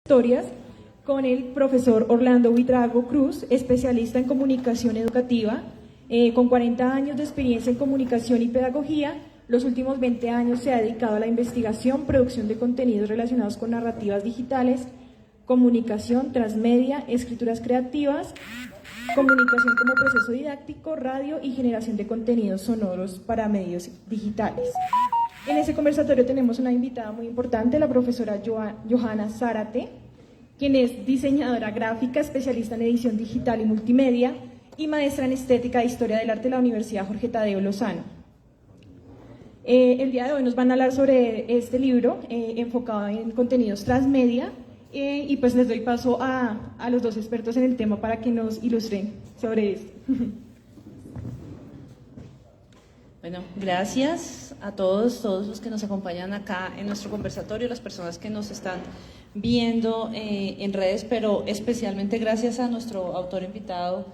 Historias con el profesor Orlando Buitrago Cruz, especialista en comunicación educativa, con 40 años de experiencia en comunicación y pedagogía. Los últimos 20 años se ha dedicado a la investigación, producción de contenidos relacionados con narrativas digitales, comunicación, transmedia, escrituras creativas, comunicación como proceso didáctico, radio y generación de contenidos sonoros para medios digitales. En ese conversatorio tenemos una invitada muy importante, la profesora Johanna Zárate, quien es diseñadora gráfica, especialista en edición digital y multimedia y maestra en estética e historia del arte de la Universidad Jorge Tadeo Lozano. El día de hoy nos van a hablar sobre este libro enfocado en contenidos transmedia y pues les doy paso a los dos expertos en el tema para que nos ilustren sobre esto. Bueno, gracias a todos los que nos acompañan acá en nuestro conversatorio, las personas que nos están viendo en redes, pero especialmente gracias a nuestro autor invitado,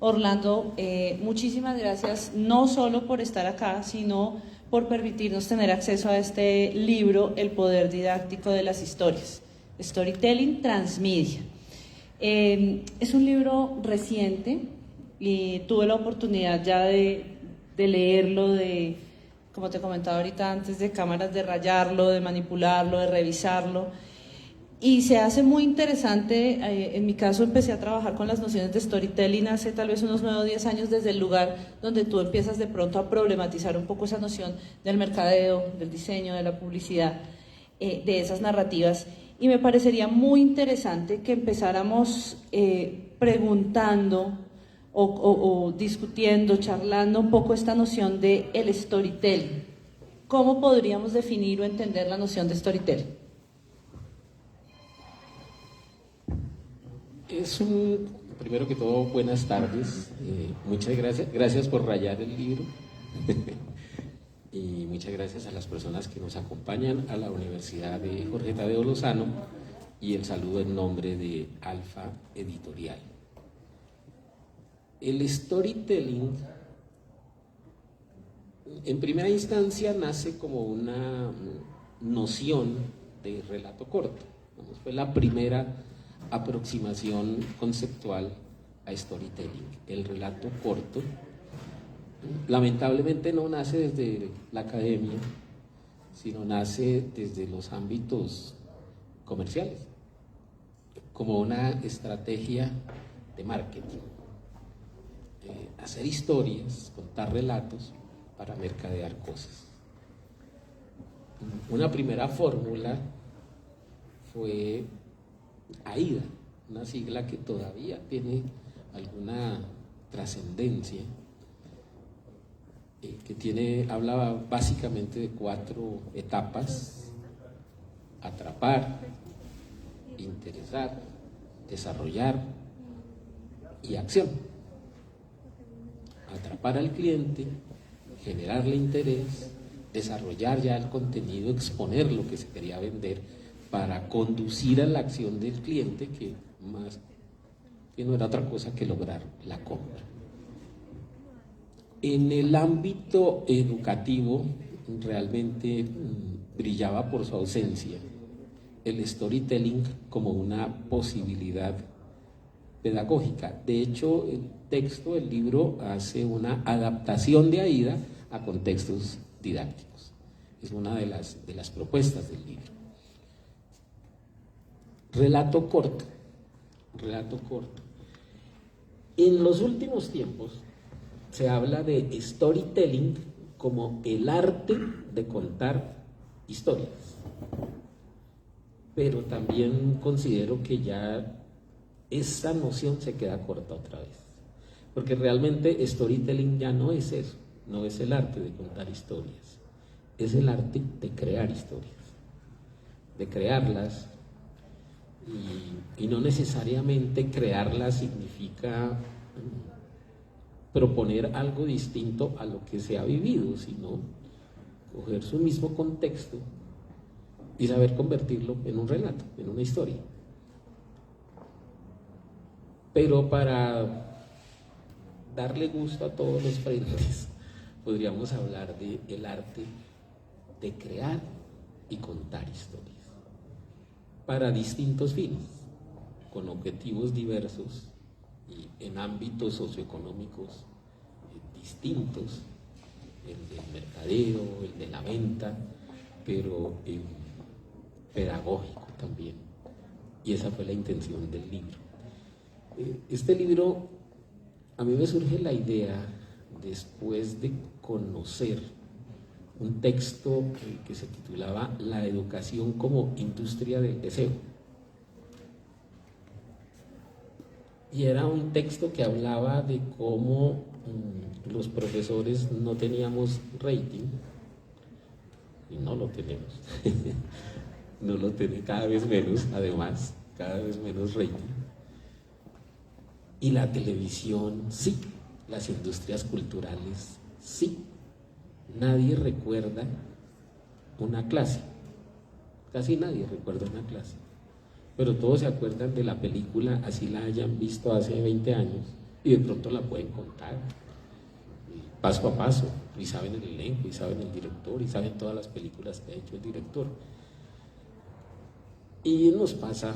Orlando. Muchísimas gracias, no solo por estar acá, sino por permitirnos tener acceso a este libro, El poder didáctico de las historias, Storytelling Transmedia. Es un libro reciente y tuve la oportunidad ya de leerlo, como te comentaba ahorita antes de cámaras, de rayarlo, de manipularlo, de revisarlo, y se hace muy interesante. En mi caso empecé a trabajar con las nociones de storytelling hace tal vez unos 9 o 10 años, desde el lugar donde tú empiezas de pronto a problematizar un poco esa noción del mercadeo, del diseño, de la publicidad, de esas narrativas, y me parecería muy interesante que empezáramos preguntando o discutiendo, charlando un poco esta noción de el storytelling. ¿Cómo podríamos definir o entender la noción de storytelling? Primero que todo, buenas tardes. Muchas gracias por rayar el libro. Y muchas gracias a las personas que nos acompañan, a la Universidad de Jorge Tadeo Lozano, y el saludo en nombre de Alfa Editorial. El storytelling, en primera instancia, nace como una noción de relato corto. Fue la primera aproximación conceptual a storytelling, el relato corto. Lamentablemente no nace desde la academia, sino nace desde los ámbitos comerciales, como una estrategia de marketing. Hacer historias, contar relatos para mercadear cosas. Una primera fórmula fue AIDA, una sigla que todavía tiene alguna trascendencia, hablaba básicamente de 4 etapas: atrapar, interesar, desarrollar y acción. Atrapar al cliente, generarle interés, desarrollar ya el contenido, exponer lo que se quería vender para conducir a la acción del cliente, que no era otra cosa que lograr la compra. En el ámbito educativo realmente brillaba por su ausencia el storytelling como una posibilidad pedagógica. De hecho, el libro hace una adaptación de AIDA a contextos didácticos. Es una de las propuestas del libro. Relato corto. En los últimos tiempos se habla de storytelling como el arte de contar historias. Pero también considero que ya esa noción se queda corta otra vez, porque realmente storytelling ya no es eso, no es el arte de contar historias, es el arte de crear historias, de crearlas, y no necesariamente crearlas significa proponer algo distinto a lo que se ha vivido, sino coger su mismo contexto y saber convertirlo en un relato, en una historia. Pero para darle gusto a todos los frentes, podríamos hablar del arte de crear y contar historias. para distintos fines, con objetivos diversos y en ámbitos socioeconómicos distintos, el del mercadeo, el de la venta, pero pedagógico también. Y esa fue la intención del libro. Este libro, a mí me surge la idea después de conocer un texto que se titulaba La educación como industria del deseo. Y era un texto que hablaba de cómo los profesores no teníamos rating, y no lo tenemos, no lo tenemos, cada vez menos, además, cada vez menos rating. Y la televisión, sí, las industrias culturales, sí. Nadie recuerda una clase, casi nadie recuerda una clase, pero todos se acuerdan de la película, así la hayan visto hace 20 años, y de pronto la pueden contar, paso a paso, y saben el elenco, y saben el director, y saben todas las películas que ha hecho el director. Y nos pasa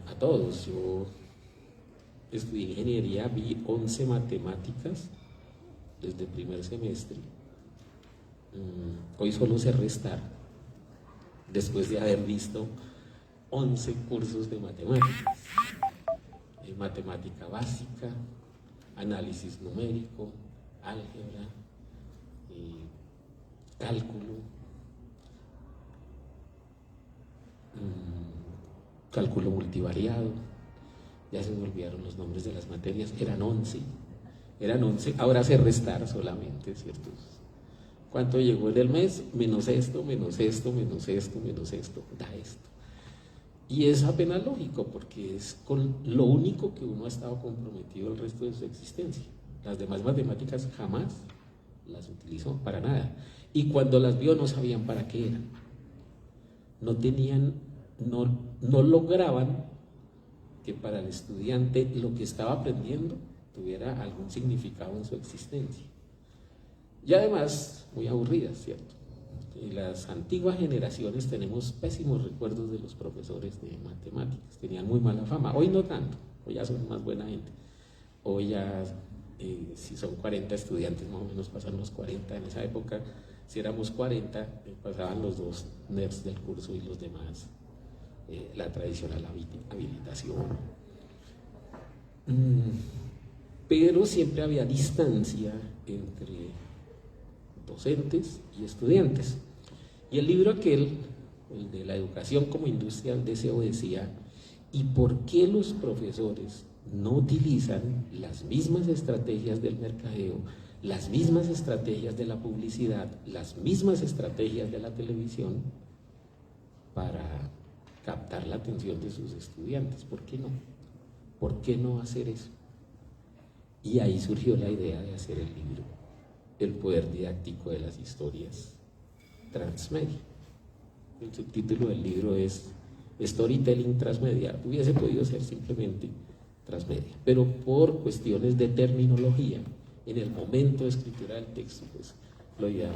a todos. Yo estudié ingeniería, vi 11 matemáticas desde el primer semestre. Hoy solo sé restar, después de haber visto 11 cursos de matemáticas, matemática básica, análisis numérico, álgebra, cálculo, cálculo multivariado. Ya se me olvidaron los nombres de las materias, eran 11, ahora sé restar solamente, ¿cierto? ¿Cuánto llegó en el mes? Menos esto, menos esto, menos esto, menos esto, da esto. Y es apenas lógico, porque es con lo único que uno ha estado comprometido el resto de su existencia. Las demás matemáticas jamás las utilizó para nada. Y cuando las vio no sabían para qué eran. No lograban que para el estudiante lo que estaba aprendiendo tuviera algún significado en su existencia. Y además, muy aburridas, ¿cierto? Y las antiguas generaciones tenemos pésimos recuerdos de los profesores de matemáticas, tenían muy mala fama. Hoy no tanto, hoy ya son más buena gente. Hoy ya, si son 40 estudiantes, más o menos pasan los 40. En esa época, si éramos 40, pasaban los 2 nerds del curso y los demás la tradicional habilitación. Pero siempre había distancia entre docentes y estudiantes. Y el libro aquel, el de la educación como industria del deseo, decía: ¿y por qué los profesores no utilizan las mismas estrategias del mercadeo, las mismas estrategias de la publicidad, las mismas estrategias de la televisión para captar la atención de sus estudiantes? ¿Por qué no? ¿Por qué no hacer eso? Y ahí surgió la idea de hacer el libro El poder didáctico de las historias transmedia. El subtítulo del libro es Storytelling Transmedia. Hubiese podido ser simplemente transmedia, pero por cuestiones de terminología, en el momento de escritura del texto, pues lo ideal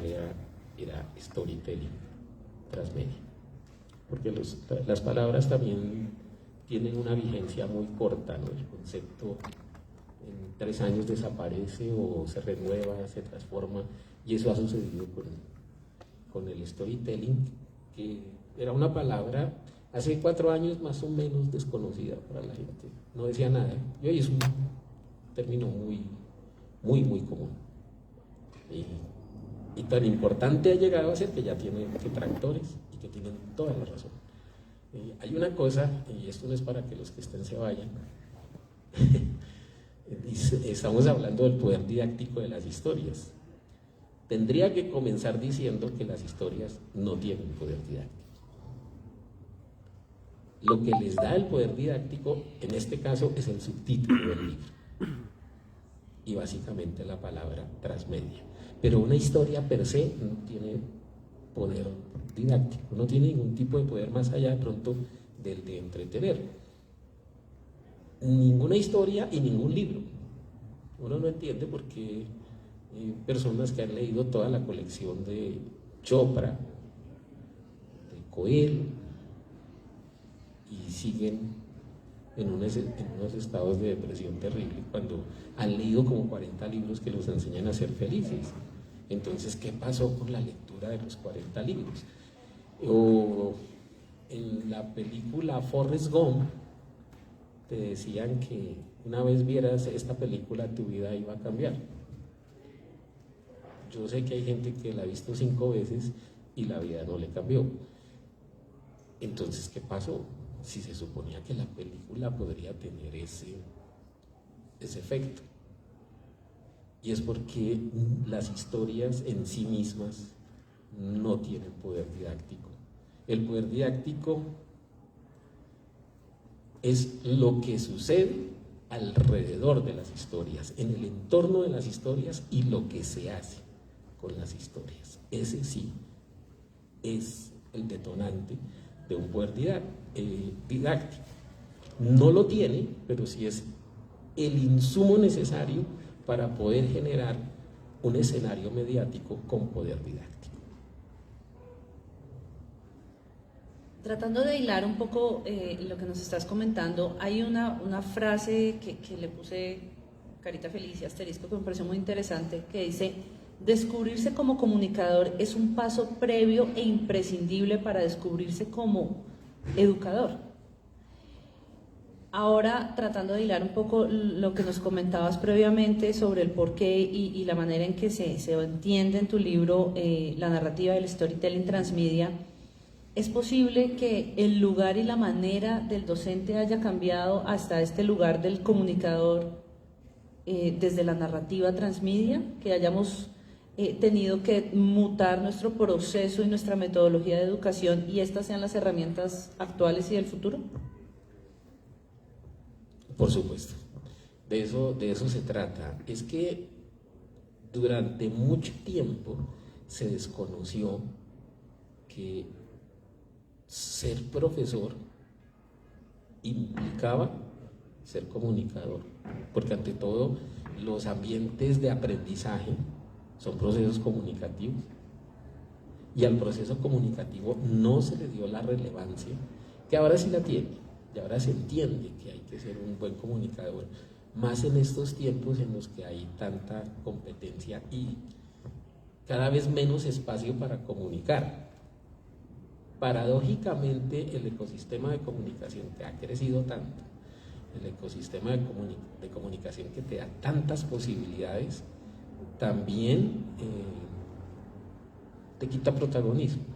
era Storytelling Transmedia, porque las palabras también tienen una vigencia muy corta, ¿no? El concepto en 3 años desaparece o se renueva, se transforma, y eso ha sucedido con el storytelling, que era una palabra hace 4 años más o menos desconocida para la gente, no decía nada, y hoy es un término muy común, y tan importante ha llegado a ser que ya tiene detractores y que tienen toda la razón. Hay una cosa, y esto no es para que los que estén se vayan, estamos hablando del poder didáctico de las historias. Tendría que comenzar diciendo que las historias no tienen poder didáctico. Lo que les da el poder didáctico, en este caso, es el subtítulo del libro y básicamente la palabra transmedia. Pero una historia per se no tiene poder didáctico, no tiene ningún tipo de poder más allá de pronto del de entretener. Ninguna historia y ningún libro. Uno no entiende por qué personas que han leído toda la colección de Chopra, de Coelho, y siguen en unos estados de depresión terrible cuando han leído como 40 libros que los enseñan a ser felices. Entonces, ¿qué pasó con la lectura de los 40 libros? O en la película Forrest Gump te decían que una vez vieras esta película tu vida iba a cambiar. Yo sé que hay gente que la ha visto 5 veces y la vida no le cambió. Entonces, ¿qué pasó? Si se suponía que la película podría tener ese efecto. Y es porque las historias en sí mismas no tienen poder didáctico. El poder didáctico es lo que sucede alrededor de las historias, en el entorno de las historias y lo que se hace con las historias. Ese sí es el detonante de un poder didáctico. No lo tiene, pero sí es el insumo necesario para poder generar un escenario mediático con poder didáctico. Tratando de hilar un poco lo que nos estás comentando, hay una frase que le puse carita feliz y asterisco que me pareció muy interesante, que dice: descubrirse como comunicador es un paso previo e imprescindible para descubrirse como educador. Ahora, tratando de hilar un poco lo que nos comentabas previamente sobre el porqué y la manera en que se entiende en tu libro la narrativa del storytelling transmedia, ¿es posible que el lugar y la manera del docente haya cambiado hasta este lugar del comunicador desde la narrativa transmedia? ¿Que hayamos tenido que mutar nuestro proceso y nuestra metodología de educación y estas sean las herramientas actuales y del futuro? Por supuesto, de eso se trata. Es que durante mucho tiempo se desconoció que ser profesor implicaba ser comunicador, porque ante todo los ambientes de aprendizaje son procesos comunicativos y al proceso comunicativo no se le dio la relevancia que ahora sí la tiene. Y ahora se entiende que hay que ser un buen comunicador, más en estos tiempos en los que hay tanta competencia y cada vez menos espacio para comunicar. Paradójicamente, el ecosistema de comunicación que ha crecido tanto, el ecosistema de comunicación que te da tantas posibilidades, también te quita protagonismo.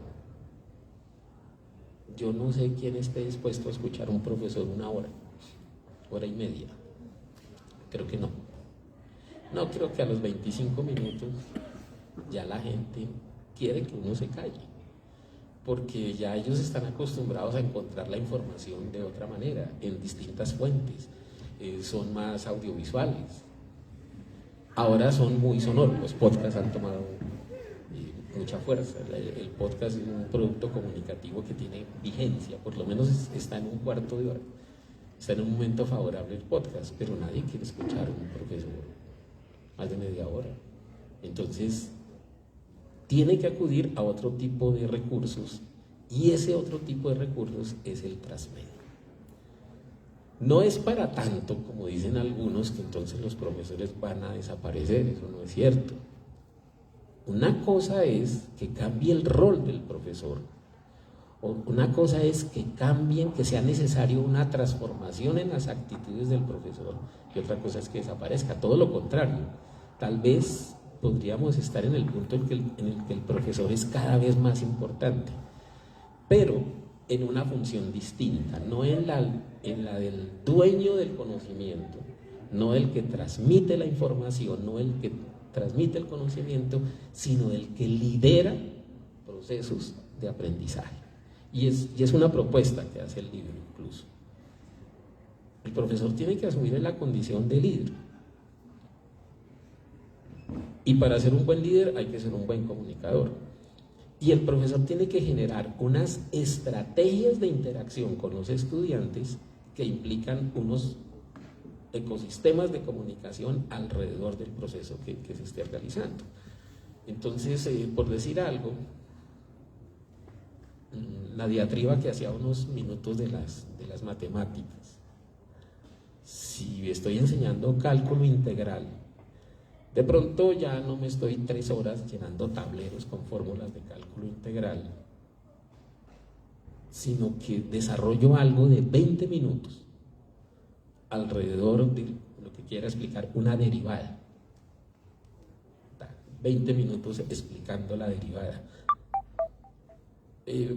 Yo no sé quién esté dispuesto a escuchar a un profesor 1 hora, 1 hora y media. Creo que no. No, creo que a los 25 minutos ya la gente quiere que uno se calle, porque ya ellos están acostumbrados a encontrar la información de otra manera, en distintas fuentes, son más audiovisuales. Ahora son muy sonoros, los podcasts han tomado mucha fuerza. El podcast es un producto comunicativo que tiene vigencia, por lo menos está en un cuarto de hora, está en un momento favorable el podcast, pero nadie quiere escuchar a un profesor más de media hora. Entonces tiene que acudir a otro tipo de recursos y ese otro tipo de recursos es el transmedia. No es para tanto, como dicen algunos, que entonces los profesores van a desaparecer. Eso no es cierto. Una cosa es que cambie el rol del profesor, o una cosa es que cambien, que sea necesario una transformación en las actitudes del profesor, y otra cosa es que desaparezca. Todo lo contrario, tal vez podríamos estar en el punto en el que el profesor es cada vez más importante, pero en una función distinta, no en la del dueño del conocimiento, no el que transmite la información, no el que transmite el conocimiento, sino el que lidera procesos de aprendizaje. Y es una propuesta que hace el libro incluso. El profesor tiene que asumir la condición de líder. Y para ser un buen líder hay que ser un buen comunicador. Y el profesor tiene que generar unas estrategias de interacción con los estudiantes que implican unos ecosistemas de comunicación alrededor del proceso que se esté realizando. Entonces, por decir algo, la diatriba que hacía unos minutos de las matemáticas. Si estoy enseñando cálculo integral, de pronto ya no me estoy 3 horas llenando tableros con fórmulas de cálculo integral, sino que desarrollo algo de 20 minutos alrededor de lo que quiera explicar una derivada. 20 minutos explicando la derivada,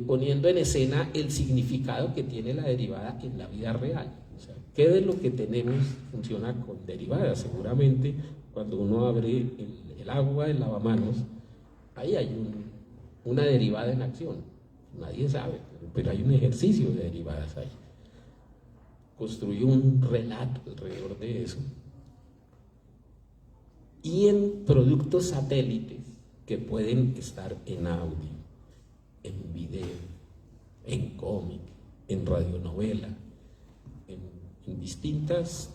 poniendo en escena el significado que tiene la derivada en la vida real. O sea, ¿qué de lo que tenemos funciona con derivadas? Seguramente cuando uno abre el agua, el lavamanos, ahí hay una derivada en acción. Nadie sabe, pero hay un ejercicio de derivadas ahí. Construyo un relato alrededor de eso. Y en productos satélites que pueden estar en audio, en video, en cómic, en radionovela, en distintas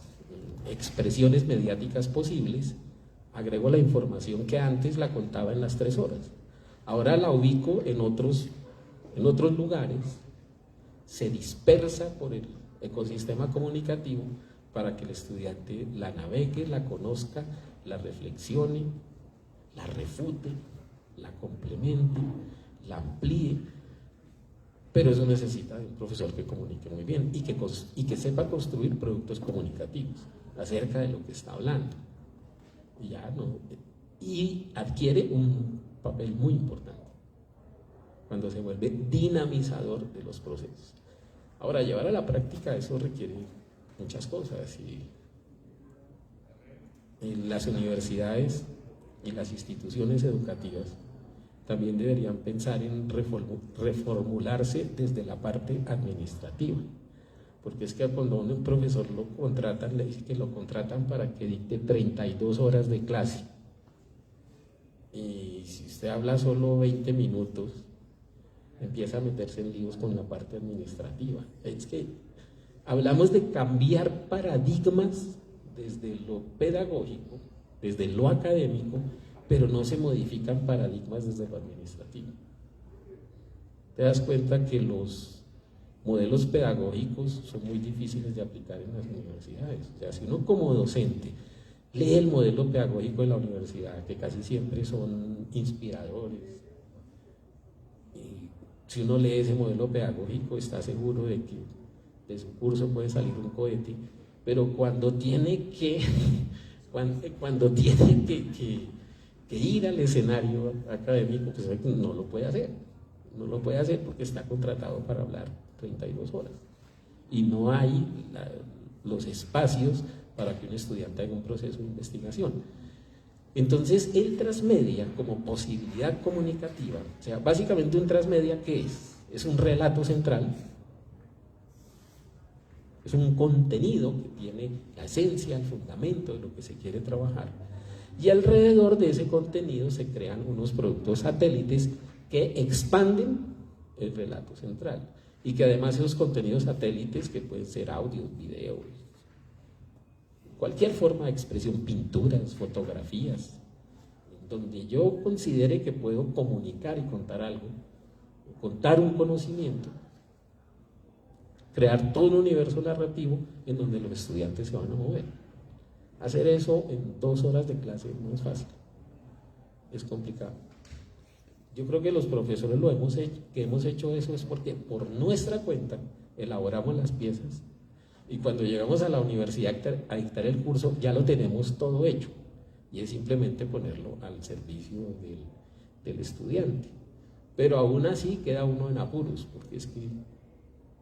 expresiones mediáticas posibles, agrego la información que antes la contaba en las 3 horas. Ahora la ubico en otros lugares, se dispersa por el ecosistema comunicativo para que el estudiante la navegue, la conozca, la reflexione, la refute, la complemente, la amplíe, pero eso necesita de un profesor que comunique muy bien y que sepa construir productos comunicativos acerca de lo que está hablando. Y adquiere un papel muy importante cuando se vuelve dinamizador de los procesos. Ahora, llevar a la práctica eso requiere muchas cosas, y las universidades y las instituciones educativas también deberían pensar en reformularse desde la parte administrativa, porque es que cuando un profesor lo contratan, le dice que lo contratan para que dicte 32 horas de clase, y si usted habla solo 20 minutos, empieza a meterse en líos con la parte administrativa. Es que hablamos de cambiar paradigmas desde lo pedagógico, desde lo académico, pero no se modifican paradigmas desde lo administrativo. Te das cuenta que los modelos pedagógicos son muy difíciles de aplicar en las universidades. O sea, si uno como docente lee el modelo pedagógico de la universidad, que casi siempre son inspiradores, y si uno lee ese modelo pedagógico está seguro de que de su curso puede salir un cohete, pero cuando tiene que ir al escenario académico, pues no lo puede hacer porque está contratado para hablar 32 horas y no hay los espacios para que un estudiante haga un proceso de investigación. Entonces el transmedia como posibilidad comunicativa, o sea, básicamente un transmedia, ¿qué es? Es un relato central, es un contenido que tiene la esencia, el fundamento de lo que se quiere trabajar, y alrededor de ese contenido se crean unos productos satélites que expanden el relato central, y que además esos contenidos satélites, que pueden ser audios, videos, cualquier forma de expresión, pinturas, fotografías, donde yo considere que puedo comunicar y contar algo, contar un conocimiento, crear todo un universo narrativo en donde los estudiantes se van a mover. Hacer eso en 2 horas de clase no es fácil, es complicado. Yo creo que los profesores que hemos hecho eso es porque por nuestra cuenta elaboramos las piezas, y cuando llegamos a la universidad a dictar el curso ya lo tenemos todo hecho, y es simplemente ponerlo al servicio del estudiante. Pero aún así queda uno en apuros, porque es que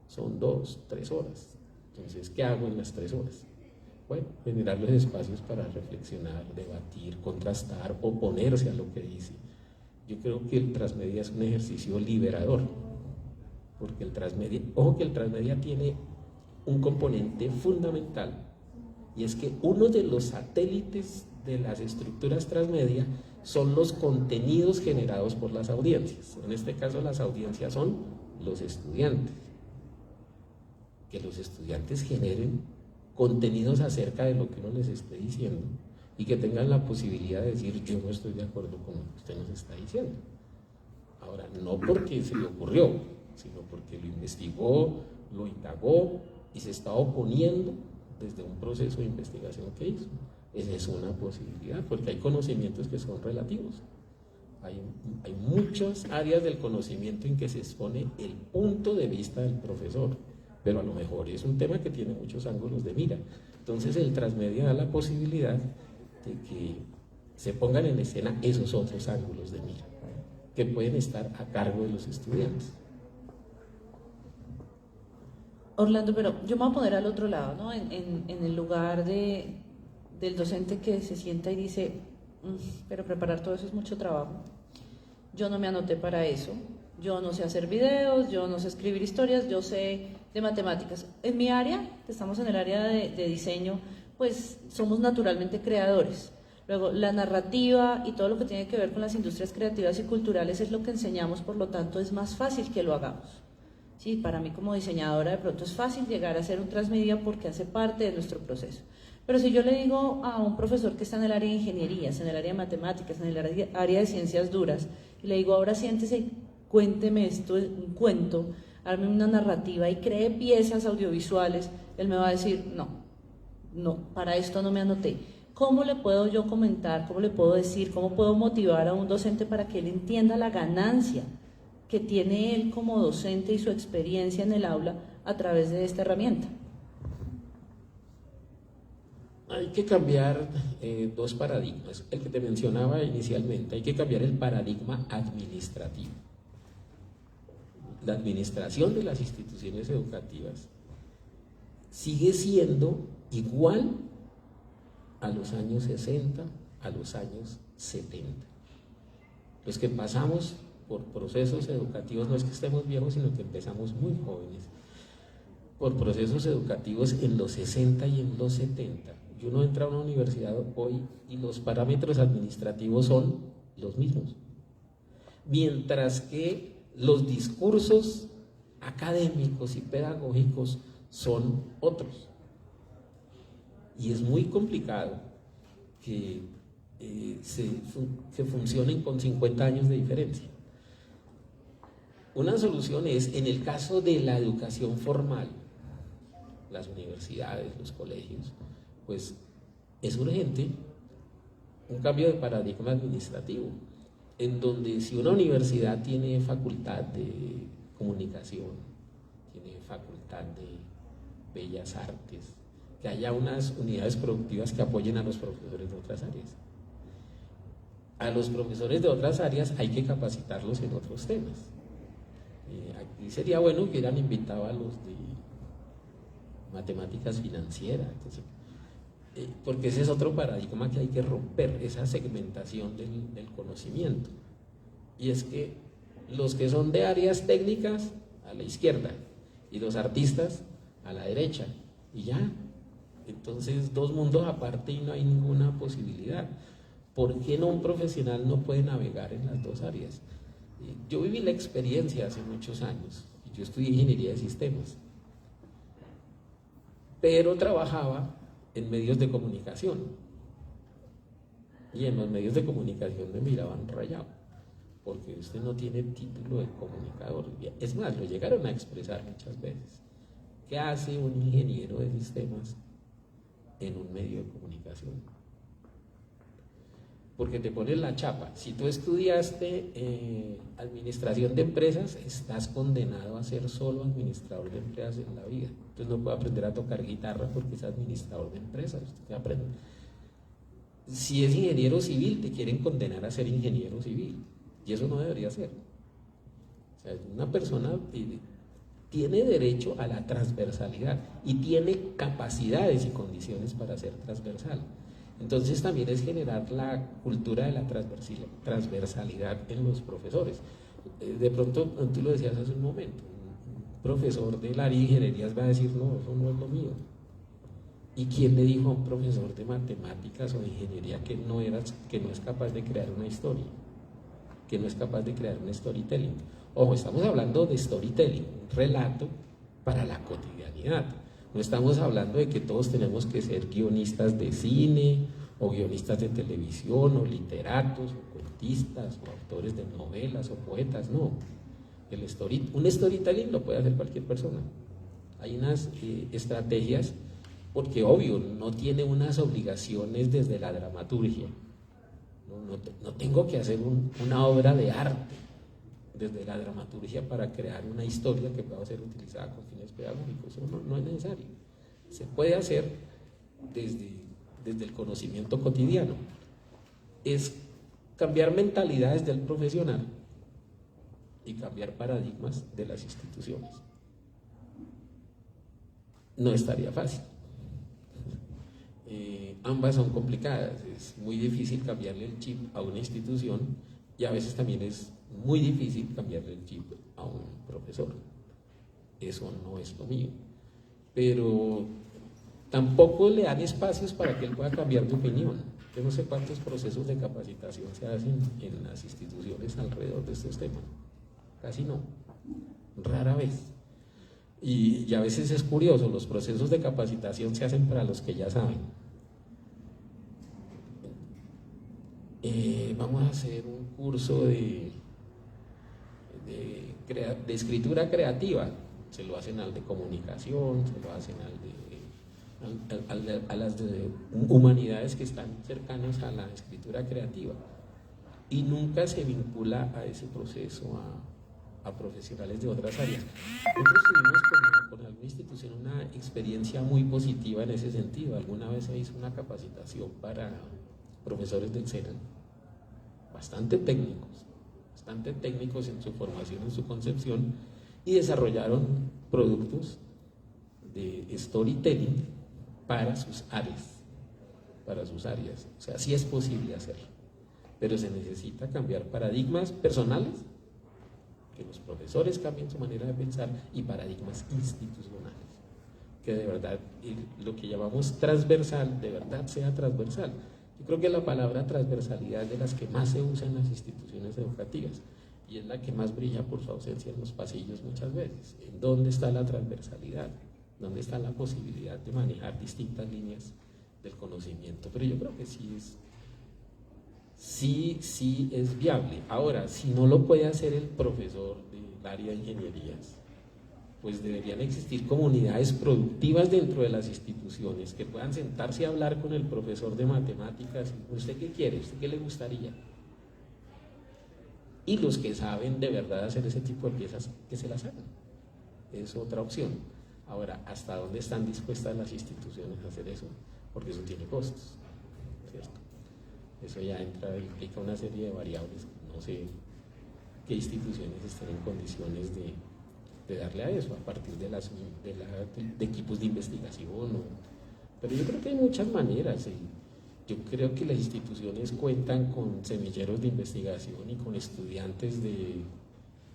son 2, 3 horas. Entonces, ¿qué hago en las 3 horas? Bueno, generar los espacios para reflexionar, debatir, contrastar, oponerse a lo que dice. Yo creo que el transmedia es un ejercicio liberador, porque el transmedia tiene un componente fundamental, y es que uno de los satélites de las estructuras transmedia son los contenidos generados por las audiencias. En este caso las audiencias son los estudiantes. Que los estudiantes generen contenidos acerca de lo que uno les esté diciendo, y que tengan la posibilidad de decir: yo no estoy de acuerdo con lo que usted nos está diciendo. Ahora, no porque se le ocurrió, sino porque lo investigó, lo indagó y se está oponiendo desde un proceso de investigación que hizo. Esa es una posibilidad, porque hay conocimientos que son relativos. Hay muchas áreas del conocimiento en que se expone el punto de vista del profesor, pero a lo mejor es un tema que tiene muchos ángulos de mira. Entonces el transmedia da la posibilidad de que se pongan en escena esos otros ángulos de mira, que pueden estar a cargo de los estudiantes. Orlando, pero yo me voy a poner al otro lado, ¿no? En el lugar del docente que se sienta y dice, pero preparar todo eso es mucho trabajo. Yo no me anoté para eso. Yo no sé hacer videos, yo no sé escribir historias, yo sé de matemáticas. En mi área, que estamos en el área de diseño, pues somos naturalmente creadores. Luego, la narrativa y todo lo que tiene que ver con las industrias creativas y culturales es lo que enseñamos, por lo tanto es más fácil que lo hagamos. Sí, para mí como diseñadora de pronto es fácil llegar a hacer un transmedia porque hace parte de nuestro proceso. Pero si yo le digo a un profesor que está en el área de ingenierías, en el área de matemáticas, en el área de ciencias duras, y le digo, ahora siéntese, cuénteme esto, un cuento, arme una narrativa y cree piezas audiovisuales, él me va a decir, no, para esto no me anoté. ¿Cómo le puedo yo comentar, cómo le puedo decir, cómo puedo motivar a un docente para que él entienda la ganancia que tiene él como docente y su experiencia en el aula a través de esta herramienta? Hay que cambiar dos paradigmas. El que te mencionaba inicialmente, hay que cambiar el paradigma administrativo. La administración de las instituciones educativas sigue siendo igual a los años 60, a los años 70. Los que pasamos por procesos educativos, no es que estemos viejos, sino que empezamos muy jóvenes, por procesos educativos en los 60 y en los 70. Y uno entra a una universidad hoy y los parámetros administrativos son los mismos. Mientras que los discursos académicos y pedagógicos son otros. Y es muy complicado que funcionen con 50 años de diferencia. Una solución es, en el caso de la educación formal, las universidades, los colegios, pues es urgente un cambio de paradigma administrativo, en donde si una universidad tiene facultad de comunicación, tiene facultad de bellas artes, que haya unas unidades productivas que apoyen a los profesores de otras áreas. A los profesores de otras áreas hay que capacitarlos en otros temas. Aquí sería bueno que hubieran invitado a los de matemáticas financieras, porque ese es otro paradigma que hay que romper, esa segmentación del conocimiento. Y es que los que son de áreas técnicas a la izquierda y los artistas a la derecha, y ya. Entonces, dos mundos aparte y no hay ninguna posibilidad. ¿Por qué no un profesional no puede navegar en las dos áreas? Yo viví la experiencia hace muchos años, yo estudié ingeniería de sistemas, pero trabajaba en medios de comunicación, y en los medios de comunicación me miraban rayado, porque usted no tiene título de comunicador. Es más, lo llegaron a expresar muchas veces. ¿Qué hace un ingeniero de sistemas en un medio de comunicación? Porque te pones la chapa. Si tú estudiaste administración de empresas, estás condenado a ser solo administrador de empresas en la vida. Entonces no puede aprender a tocar guitarra porque es administrador de empresas. Usted aprende. Si es ingeniero civil, te quieren condenar a ser ingeniero civil, y eso no debería ser. O sea, una persona tiene derecho a la transversalidad y tiene capacidades y condiciones para ser transversal. Entonces también es generar la cultura de la transversalidad en los profesores. De pronto, tú lo decías hace un momento, un profesor del área de ingenierías va a decir, no, eso no es lo mío. ¿Y quién le dijo a un profesor de matemáticas o de ingeniería que no es capaz de crear una historia? Que no es capaz de crear un storytelling. Ojo, estamos hablando de storytelling, un relato para la cotidianidad. No estamos hablando de que todos tenemos que ser guionistas de cine, o guionistas de televisión, o literatos, o cuentistas, o autores de novelas, o poetas, no. Un storytelling lo puede hacer cualquier persona. Hay unas estrategias, porque obvio, no tiene unas obligaciones desde la dramaturgia. No tengo que hacer una obra de arte desde la dramaturgia para crear una historia que pueda ser utilizada con fines pedagógicos. Eso no es necesario. Se puede hacer desde el conocimiento cotidiano. Es cambiar mentalidades del profesional y cambiar paradigmas de las instituciones. No estaría fácil. Ambas son complicadas. Es muy difícil cambiarle el chip a una institución y a veces también es muy difícil cambiarle el chip a un profesor. Eso no es lo mío. Pero tampoco le dan espacios para que él pueda cambiar de opinión. Yo no sé cuántos procesos de capacitación se hacen en las instituciones alrededor de estos temas. Casi no, rara vez. Y a veces es curioso, los procesos de capacitación se hacen para los que ya saben. Vamos a hacer un curso de escritura creativa. Se lo hacen al de comunicación, se lo hacen a las de humanidades que están cercanas a la escritura creativa. Y nunca se vincula a ese proceso a profesionales de otras áreas. Nosotros tuvimos con alguna institución una experiencia muy positiva en ese sentido. Alguna vez se hizo una capacitación para profesores del SENA, bastante técnicos en su formación, en su concepción, y desarrollaron productos de storytelling para sus áreas. O sea, sí es posible hacerlo, pero se necesita cambiar paradigmas personales, que los profesores cambien su manera de pensar, y paradigmas institucionales, que de verdad lo que llamamos transversal, de verdad sea transversal. Yo creo que la palabra transversalidad es de las que más se usa en las instituciones educativas y es la que más brilla por su ausencia en los pasillos muchas veces. ¿En dónde está la transversalidad? ¿Dónde está la posibilidad de manejar distintas líneas del conocimiento? Pero yo creo que sí es viable. Ahora, si no lo puede hacer el profesor del área de ingenierías, pues deberían existir comunidades productivas dentro de las instituciones que puedan sentarse a hablar con el profesor de matemáticas. ¿Usted qué quiere? ¿Usted qué le gustaría? Y los que saben de verdad hacer ese tipo de piezas, que se las hagan. Es otra opción. Ahora, ¿hasta dónde están dispuestas las instituciones a hacer eso? Porque eso tiene costos, ¿cierto? Eso ya implica una serie de variables. No sé qué instituciones estén en condiciones de darle a eso, a partir de equipos de investigación. Pero yo creo que hay muchas maneras. Yo creo que las instituciones cuentan con semilleros de investigación y con estudiantes de,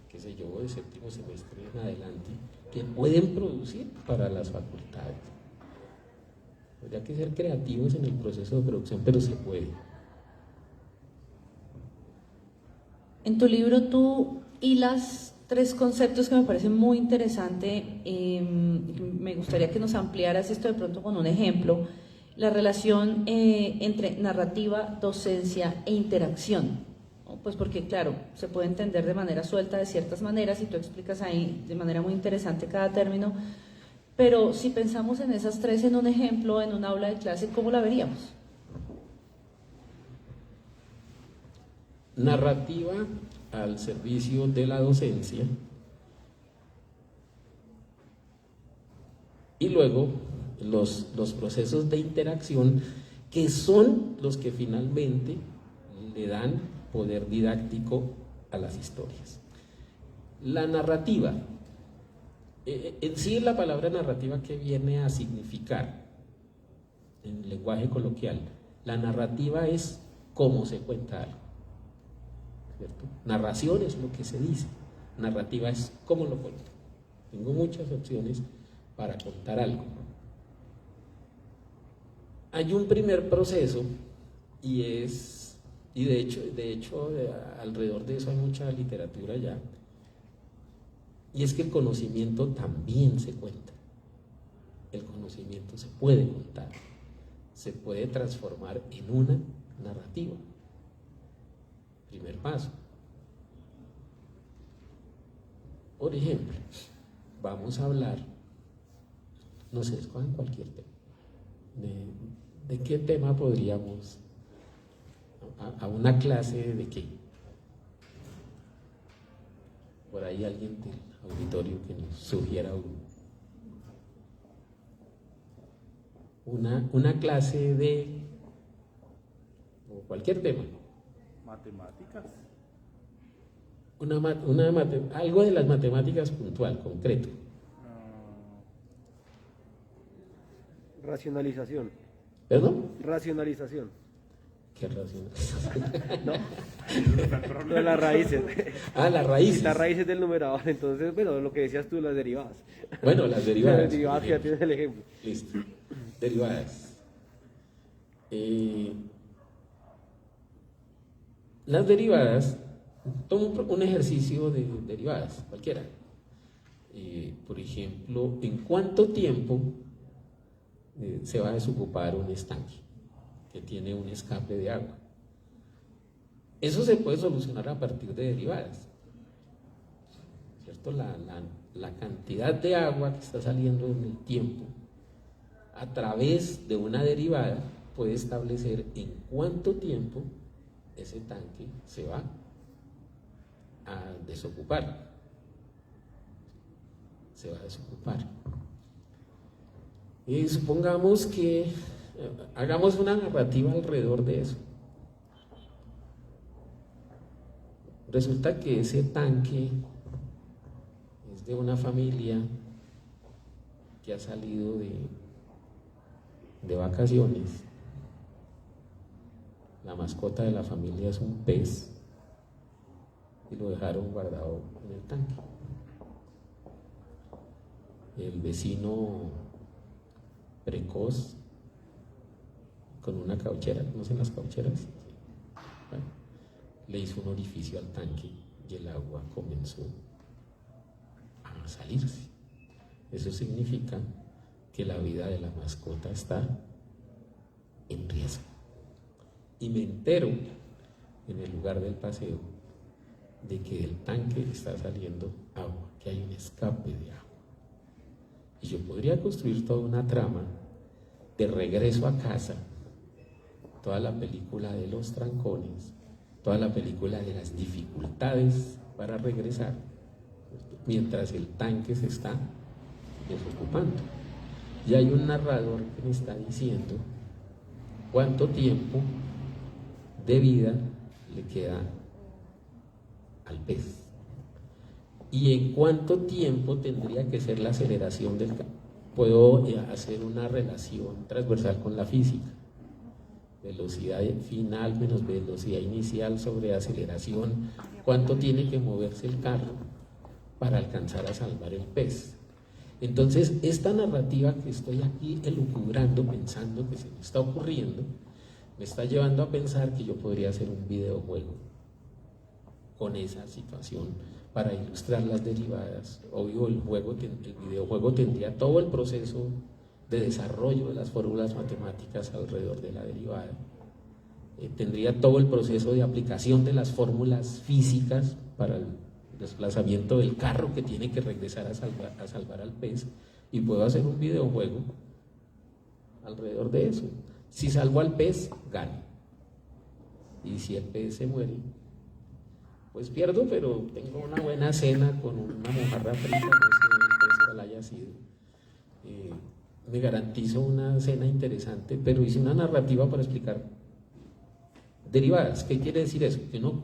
qué sé yo, de séptimo semestre en adelante, que pueden producir para las facultades. Habría que ser creativos en el proceso de producción, pero se puede. En tu libro tú hilas 3 conceptos que me parecen muy interesantes. Me gustaría que nos ampliaras esto de pronto con un ejemplo. La relación entre narrativa, docencia e interacción, ¿no? Pues porque, claro, se puede entender de manera suelta de ciertas maneras y tú explicas ahí de manera muy interesante cada término, pero si pensamos en esas 3 en un ejemplo, en un aula de clase, ¿cómo la veríamos? Narrativa al servicio de la docencia y luego los procesos de interacción, que son los que finalmente le dan poder didáctico a las historias. La narrativa, en sí la palabra narrativa, ¿qué viene a significar en lenguaje coloquial? La narrativa es cómo se cuenta algo, ¿cierto? Narración es lo que se dice, narrativa es cómo lo cuento. Tengo muchas opciones para contar algo. Hay un primer proceso y de hecho alrededor de eso hay mucha literatura ya, y es que el conocimiento también se cuenta. El conocimiento se puede contar, se puede transformar en una narrativa. Primer paso. Por ejemplo, vamos a hablar, no sé, escojan cualquier tema. ¿De qué tema podríamos, a una clase de qué? Por ahí alguien del auditorio que nos sugiera una clase de o cualquier tema. Matemáticas. Algo de las matemáticas puntual, concreto. Racionalización. ¿Perdón? Racionalización. ¿Qué racionalización? ¿No? Lo de las raíces. Las raíces. Las raíces del numerador. Entonces, bueno, lo que decías tú, las derivadas. Bueno, las derivadas. Las derivadas, ya tienes el ejemplo. Listo. Derivadas. Las derivadas, tomo un ejercicio de derivadas, cualquiera. Por ejemplo, ¿en cuánto tiempo se va a desocupar un estanque que tiene un escape de agua? Eso se puede solucionar a partir de derivadas, ¿cierto? La cantidad de agua que está saliendo en el tiempo a través de una derivada puede establecer en cuánto tiempo ese tanque se va a desocupar. Se va a desocupar. Y supongamos que hagamos una narrativa alrededor de eso. Resulta que ese tanque es de una familia que ha salido de vacaciones. La mascota de la familia es un pez y lo dejaron guardado en el tanque. El vecino precoz con una cauchera, ¿conocen las caucheras? Bueno, le hizo un orificio al tanque y el agua comenzó a salirse. Eso significa que la vida de la mascota está en riesgo. Y me entero en el lugar del paseo de que del tanque está saliendo agua, que hay un escape de agua. Y yo podría construir toda una trama de regreso a casa, toda la película de los trancones, toda la película de las dificultades para regresar, mientras el tanque se está desocupando. Y hay un narrador que me está diciendo cuánto tiempo de vida le queda al pez y en cuánto tiempo tendría que ser la aceleración del cambio. Puedo hacer una relación transversal con la física: velocidad final menos velocidad inicial sobre aceleración. ¿Cuánto tiene que moverse el carro para alcanzar a salvar el pez? Entonces, esta narrativa que estoy aquí elucubrando, pensando que se me está ocurriendo, me está llevando a pensar que yo podría hacer un videojuego con esa situación para ilustrar las derivadas. Obvio, el videojuego tendría todo el proceso de desarrollo de las fórmulas matemáticas alrededor de la derivada. Tendría todo el proceso de aplicación de las fórmulas físicas para el desplazamiento del carro que tiene que regresar a salvar al pez, y puedo hacer un videojuego alrededor de eso. Si salvo al pez, gano. Y si el pez se muere, pues pierdo, pero tengo una buena cena con una mojarra frita, no sé cuál haya sido. Me garantizo una cena interesante, pero hice una narrativa para explicar derivadas. ¿Qué quiere decir eso? Que uno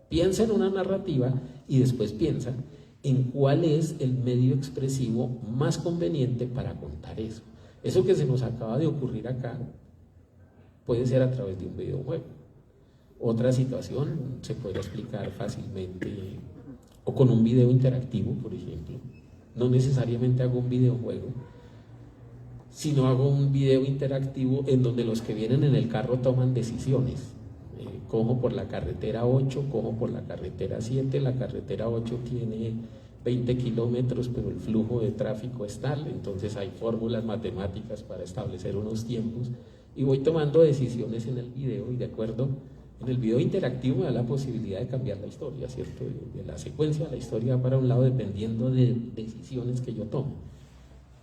piensa en una narrativa y después piensa en cuál es el medio expresivo más conveniente para contar eso. Eso que se nos acaba de ocurrir acá puede ser a través de un videojuego. Otra situación se puede explicar fácilmente o con un video interactivo, por ejemplo. No necesariamente hago un videojuego, sino hago un video interactivo en donde los que vienen en el carro toman decisiones. Cojo por la carretera 8, cojo por la carretera 7, la carretera 8 tiene 20 kilómetros, pero el flujo de tráfico es tal, entonces hay fórmulas matemáticas para establecer unos tiempos, y voy tomando decisiones en el video, y de acuerdo En el video interactivo me da la posibilidad de cambiar la historia, ¿cierto? De la secuencia de la historia para un lado dependiendo de decisiones que yo tome.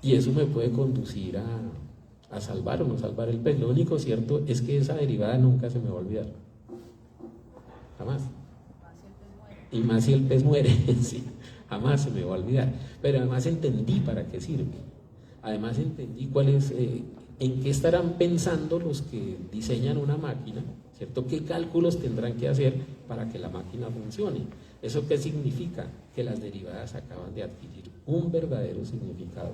Y eso me puede conducir a salvar o no salvar el pez. Lo único cierto es que esa derivada nunca se me va a olvidar. Jamás. Y más si el pez muere, sí, jamás se me va a olvidar. Pero además entendí para qué sirve. Además entendí cuál es, en qué estarán pensando los que diseñan una máquina, ¿cierto? ¿Qué cálculos tendrán que hacer para que la máquina funcione? ¿Eso qué significa? Que las derivadas acaban de adquirir un verdadero significado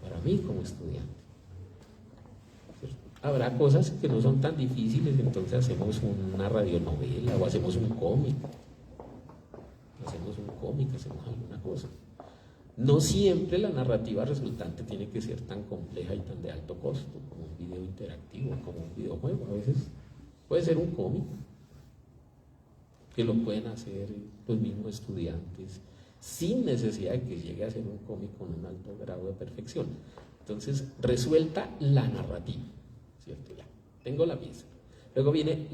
para mí como estudiante. ¿Cierto? Habrá cosas que no son tan difíciles, entonces hacemos una radionovela o hacemos un cómic. Hacemos alguna cosa. No siempre la narrativa resultante tiene que ser tan compleja y tan de alto costo como un video interactivo, como un videojuego. A veces puede ser un cómic que lo pueden hacer los mismos estudiantes sin necesidad de que llegue a ser un cómic con un alto grado de perfección. Entonces, resuelta la narrativa, ¿cierto? Ya, tengo la pieza. Luego viene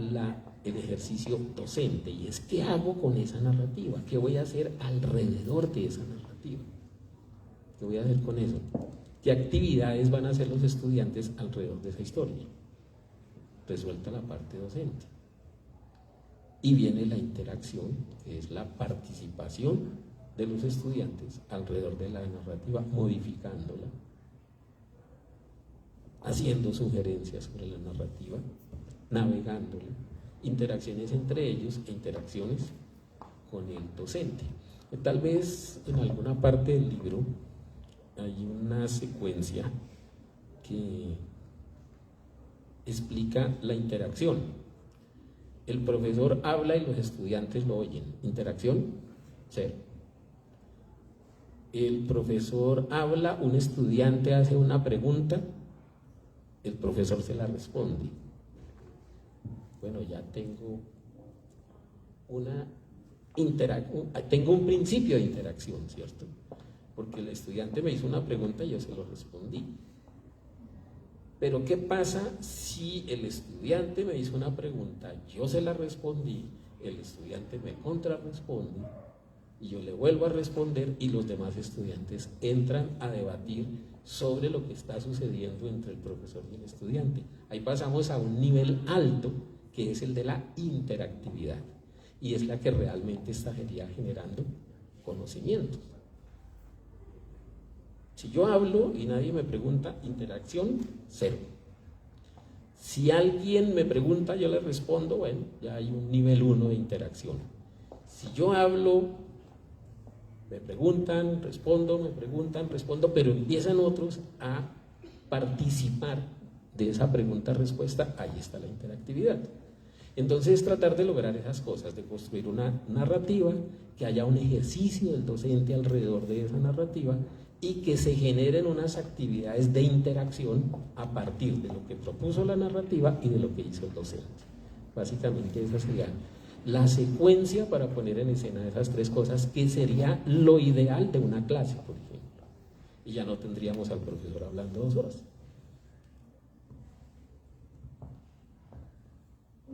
el ejercicio docente, y es ¿qué hago con esa narrativa? ¿Qué voy a hacer alrededor de esa narrativa? ¿Qué voy a hacer con eso? ¿Qué actividades van a hacer los estudiantes alrededor de esa historia? Resuelta la parte docente. Y viene la interacción, que es la participación de los estudiantes alrededor de la narrativa, modificándola, haciendo sugerencias sobre la narrativa, navegándola, interacciones entre ellos e interacciones con el docente. Tal vez en alguna parte del libro hay una secuencia que explica la interacción. El profesor habla y los estudiantes lo oyen. Interacción, cero. El profesor habla, un estudiante hace una pregunta, el profesor se la responde. Bueno, ya tengo tengo un principio de interacción, ¿cierto? Porque el estudiante me hizo una pregunta y yo se lo respondí. Pero ¿qué pasa si el estudiante me hizo una pregunta, yo se la respondí, el estudiante me contrarresponde y yo le vuelvo a responder y los demás estudiantes entran a debatir sobre lo que está sucediendo entre el profesor y el estudiante? Ahí pasamos a un nivel alto, que es el de la interactividad, y es la que realmente estaría generando conocimiento. Si yo hablo y nadie me pregunta, interacción, cero. Si alguien me pregunta, yo le respondo, bueno, ya hay un nivel 1 de interacción. Si yo hablo, me preguntan, respondo, me preguntan, respondo, pero empiezan otros a participar de esa pregunta-respuesta, ahí está la interactividad. Entonces, tratar de lograr esas cosas, de construir una narrativa, que haya un ejercicio del docente alrededor de esa narrativa y que se generen unas actividades de interacción a partir de lo que propuso la narrativa y de lo que hizo el docente. Básicamente esa sería la secuencia para poner en escena esas tres cosas, que sería lo ideal de una clase, por ejemplo. Y ya no tendríamos al profesor hablando 2 horas.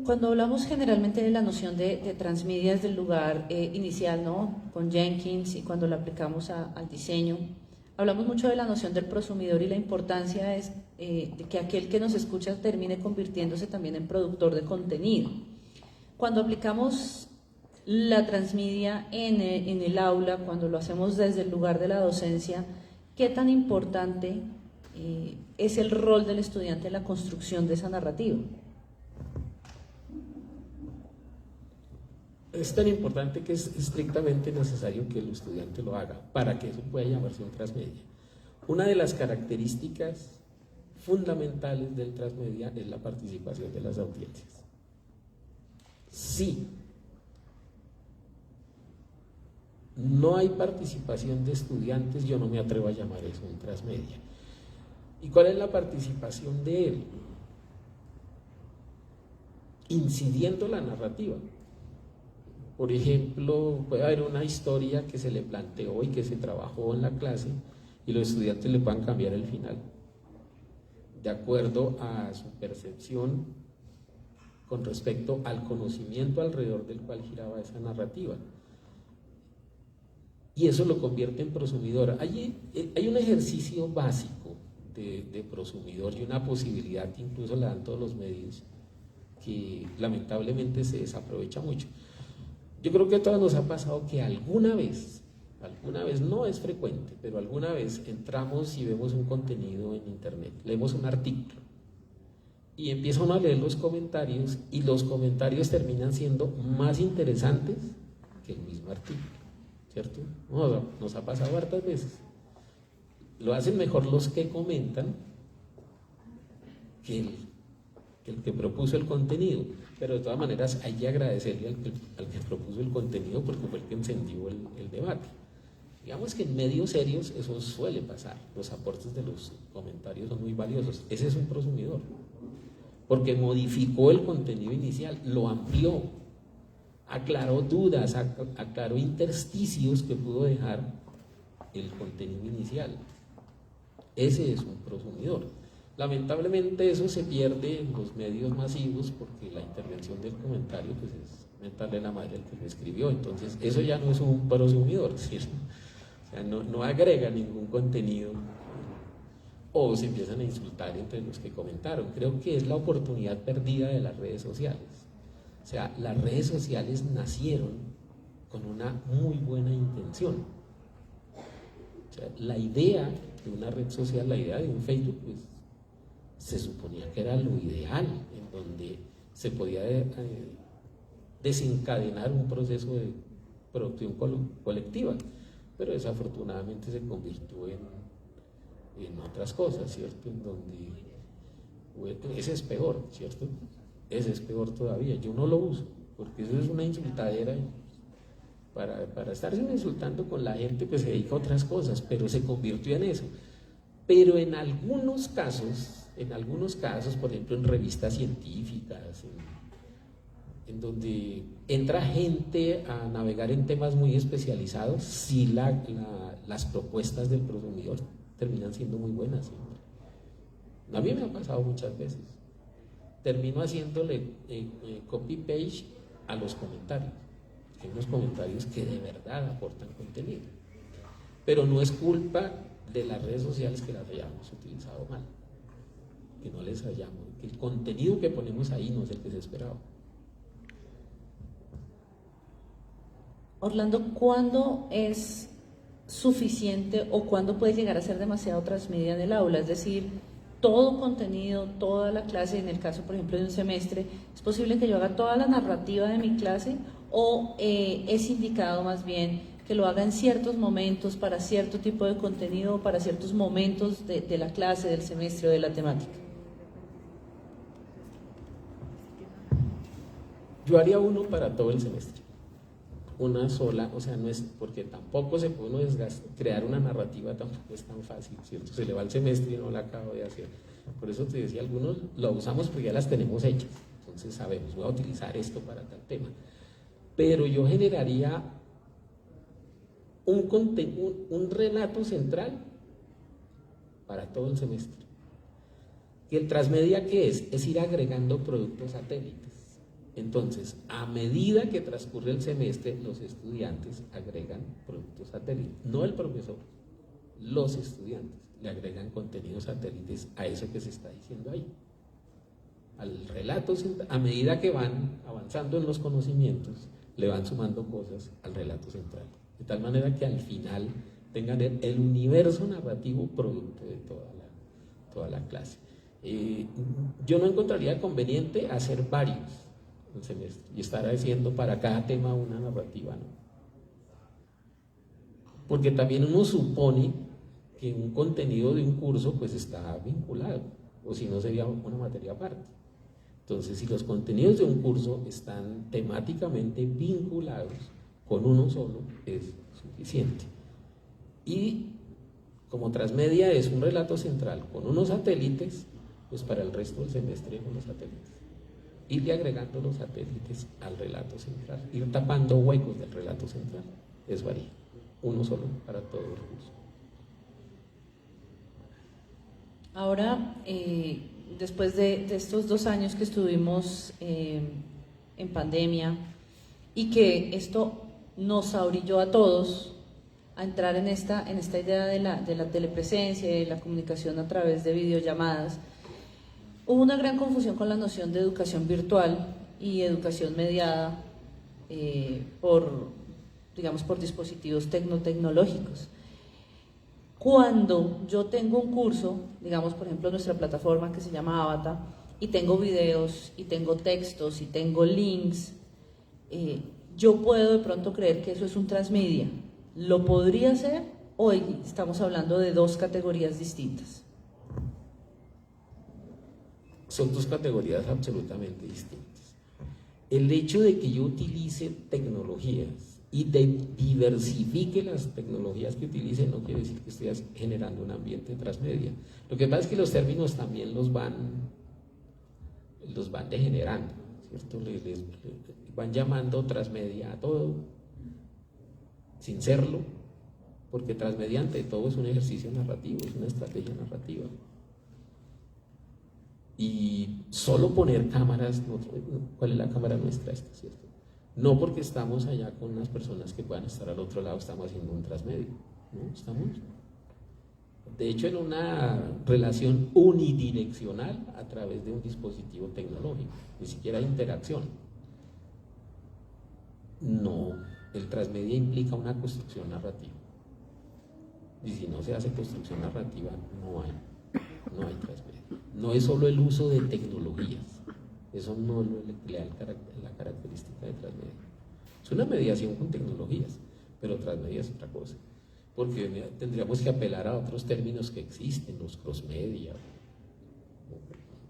Cuando hablamos generalmente de la noción de transmedia desde el lugar inicial, ¿no? Con Jenkins, y cuando la aplicamos al diseño, hablamos mucho de la noción del prosumidor, y la importancia es de que aquel que nos escucha termine convirtiéndose también en productor de contenido. Cuando aplicamos la transmedia en el aula, cuando lo hacemos desde el lugar de la docencia, ¿qué tan importante es el rol del estudiante en la construcción de esa narrativa? Es tan importante que es estrictamente necesario que el estudiante lo haga para que eso pueda llamarse un transmedia. Una de las características fundamentales del transmedia es la participación de las audiencias. Sí, no hay participación de estudiantes, yo no me atrevo a llamar eso un transmedia. ¿Y cuál es la participación de él? Incidiendo la narrativa. Por ejemplo, puede haber una historia que se le planteó y que se trabajó en la clase y los estudiantes le puedan cambiar el final de acuerdo a su percepción con respecto al conocimiento alrededor del cual giraba esa narrativa. Y eso lo convierte en prosumidor. Hay un ejercicio básico de prosumidor y una posibilidad que incluso la dan todos los medios, que lamentablemente se desaprovecha mucho. Yo creo que a todos nos ha pasado que alguna vez, no es frecuente, pero alguna vez entramos y vemos un contenido en internet, leemos un artículo y empieza uno a leer los comentarios y los comentarios terminan siendo más interesantes que el mismo artículo, ¿cierto? Nos ha pasado hartas veces. Lo hacen mejor los que comentan que el que propuso el contenido, pero de todas maneras hay que agradecerle al que propuso el contenido porque fue el que encendió el debate. Digamos que en medios serios eso suele pasar, los aportes de los comentarios son muy valiosos. Ese es un prosumidor, porque modificó el contenido inicial, lo amplió, aclaró dudas, aclaró intersticios que pudo dejar el contenido inicial. Ese es un prosumidor. Lamentablemente eso se pierde en los medios masivos porque la intervención del comentario pues es mentarle la madre al que lo escribió, entonces eso ya no es un prosumidor, ¿cierto? O sea, no agrega ningún contenido o se empiezan a insultar entre los que comentaron. Creo que es la oportunidad perdida de las redes sociales. O sea, las redes sociales nacieron con una muy buena intención. O sea, la idea de una red social, la idea de un Facebook, pues se suponía que era lo ideal, en donde se podía desencadenar un proceso de producción colectiva, pero desafortunadamente se convirtió en otras cosas, ¿cierto? En donde ese es peor, ¿cierto? Ese es peor todavía. Yo no lo uso, porque eso es una insultadera. Para estarse insultando con la gente, pues se dedica a otras cosas, pero se convirtió en eso. Pero en algunos casos, por ejemplo en revistas científicas, en donde entra gente a navegar en temas muy especializados, sí las propuestas del prosumidor terminan siendo muy buenas siempre. A mí me ha pasado muchas veces. Termino haciéndole copy-paste a los comentarios. Hay unos comentarios que de verdad aportan contenido. Pero no es culpa de las redes sociales que las hayamos utilizado mal, que no les hayamos, que el contenido que ponemos ahí no es el que se esperaba. Orlando, ¿cuándo es suficiente o cuándo puede llegar a ser demasiado transmedia en el aula? Es decir, todo contenido, toda la clase, en el caso por ejemplo de un semestre, ¿es posible que yo haga toda la narrativa de mi clase o es indicado más bien que lo haga en ciertos momentos para cierto tipo de contenido, para ciertos momentos de la clase, del semestre o de la temática? Yo haría uno para todo el semestre, una sola, o sea, no es, porque tampoco se puede uno crear una narrativa, tampoco es tan fácil, ¿cierto? Se le va el semestre y no la acabo de hacer. Por eso te decía, algunos lo usamos porque ya las tenemos hechas, entonces sabemos, voy a utilizar esto para tal tema. Pero yo generaría un relato central para todo el semestre. ¿Y el transmedia qué es? Es ir agregando productos satélites. Entonces, a medida que transcurre el semestre, los estudiantes agregan productos satélites, no el profesor, los estudiantes le agregan contenidos satélites a eso que se está diciendo ahí. Al relato, a medida que van avanzando en los conocimientos, le van sumando cosas al relato central, de tal manera que al final tengan el universo narrativo producto de toda la clase. Yo no encontraría conveniente hacer varios el semestre y estar haciendo para cada tema una narrativa, ¿no? Porque también uno supone que un contenido de un curso pues está vinculado, o si no sería una materia aparte. Entonces, si los contenidos de un curso están temáticamente vinculados con uno solo, es suficiente. Y como transmedia es un relato central con unos satélites, pues para el resto del semestre con los satélites. Irle agregando los satélites al relato central, ir tapando huecos del relato central, eso haría, uno solo para todo el curso. Ahora, después de estos 2 años que estuvimos en pandemia y que esto nos orilló a todos a entrar en esta idea de la telepresencia y de la comunicación a través de videollamadas, hubo una gran confusión con la noción de educación virtual y educación mediada por dispositivos tecnológicos. Cuando yo tengo un curso, digamos por ejemplo nuestra plataforma que se llama Avatar, y tengo videos, y tengo textos, y tengo links, yo puedo de pronto creer que eso es un transmedia. ¿Lo podría ser? Hoy estamos hablando de 2 categorías distintas. Son 2 categorías absolutamente distintas. El hecho de que yo utilice tecnologías y diversifique las tecnologías que utilice no quiere decir que estoy generando un ambiente transmedia. Lo que pasa es que los términos también los van degenerando, ¿cierto? Les van llamando transmedia a todo, sin serlo, porque transmedia ante todo es un ejercicio narrativo, es una estrategia narrativa. Y solo poner cámaras, ¿cuál es la cámara nuestra esta, cierto? No porque estamos allá con unas personas que puedan estar al otro lado, estamos haciendo un transmedio, ¿no? Estamos, de hecho, en una relación unidireccional a través de un dispositivo tecnológico, ni siquiera interacción. No, el transmedia implica una construcción narrativa. Y si no se hace construcción narrativa, no hay transmedia. No es solo el uso de tecnologías, eso no le da la característica de transmedia. Es una mediación con tecnologías, pero transmedia es otra cosa, porque tendríamos que apelar a otros términos que existen, los crossmedia,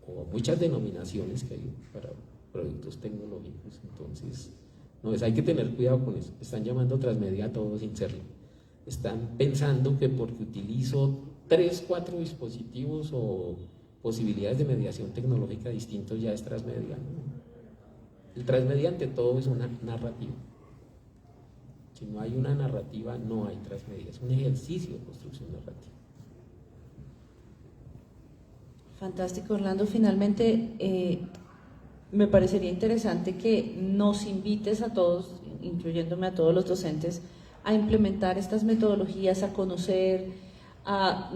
o muchas denominaciones que hay para productos tecnológicos. Entonces, hay que tener cuidado con eso. Están llamando transmedia a todo sin serlo. Están pensando que porque utilizo 3, 4 dispositivos o posibilidades de mediación tecnológica distintos ya es transmedia, ¿no? El transmedia ante todo es una narrativa. Si no hay una narrativa, no hay transmedia. Es un ejercicio de construcción narrativa. Fantástico, Orlando. Finalmente, me parecería interesante que nos invites a todos, incluyéndome a todos los docentes, a implementar estas metodologías, a conocer, a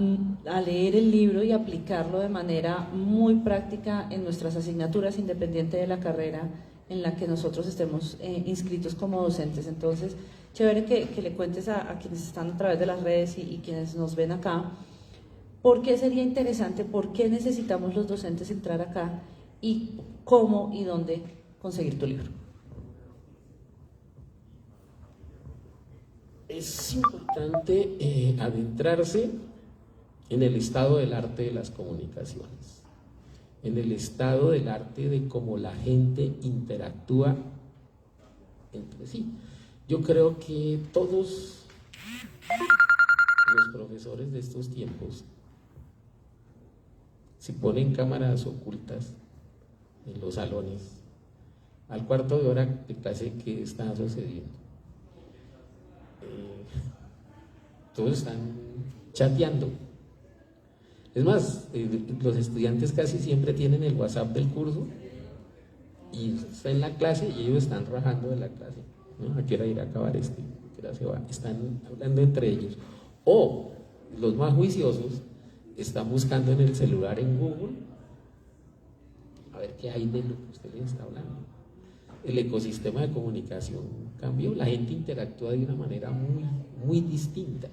leer el libro y aplicarlo de manera muy práctica en nuestras asignaturas, independiente de la carrera en la que nosotros estemos inscritos como docentes. Entonces, chévere que le cuentes a quienes están a través de las redes y quienes nos ven acá, por qué sería interesante, por qué necesitamos los docentes entrar acá y cómo y dónde conseguir tu libro. Es importante adentrarse en el estado del arte de las comunicaciones, en el estado del arte de cómo la gente interactúa entre sí. Yo creo que todos los profesores de estos tiempos, si ponen cámaras ocultas en los salones, al cuarto de hora de clase, ¿qué está sucediendo? Todos están chateando. Es más, los estudiantes casi siempre tienen el WhatsApp del curso y está en la clase y ellos están rajando de la clase, ¿no? ¿A qué hora irá a acabar este? ¿A qué hora se va? Están hablando entre ellos. O los más juiciosos están buscando en el celular en Google a ver qué hay de lo que usted les está hablando. El ecosistema de comunicación cambió, la gente interactúa de una manera muy, muy distinta.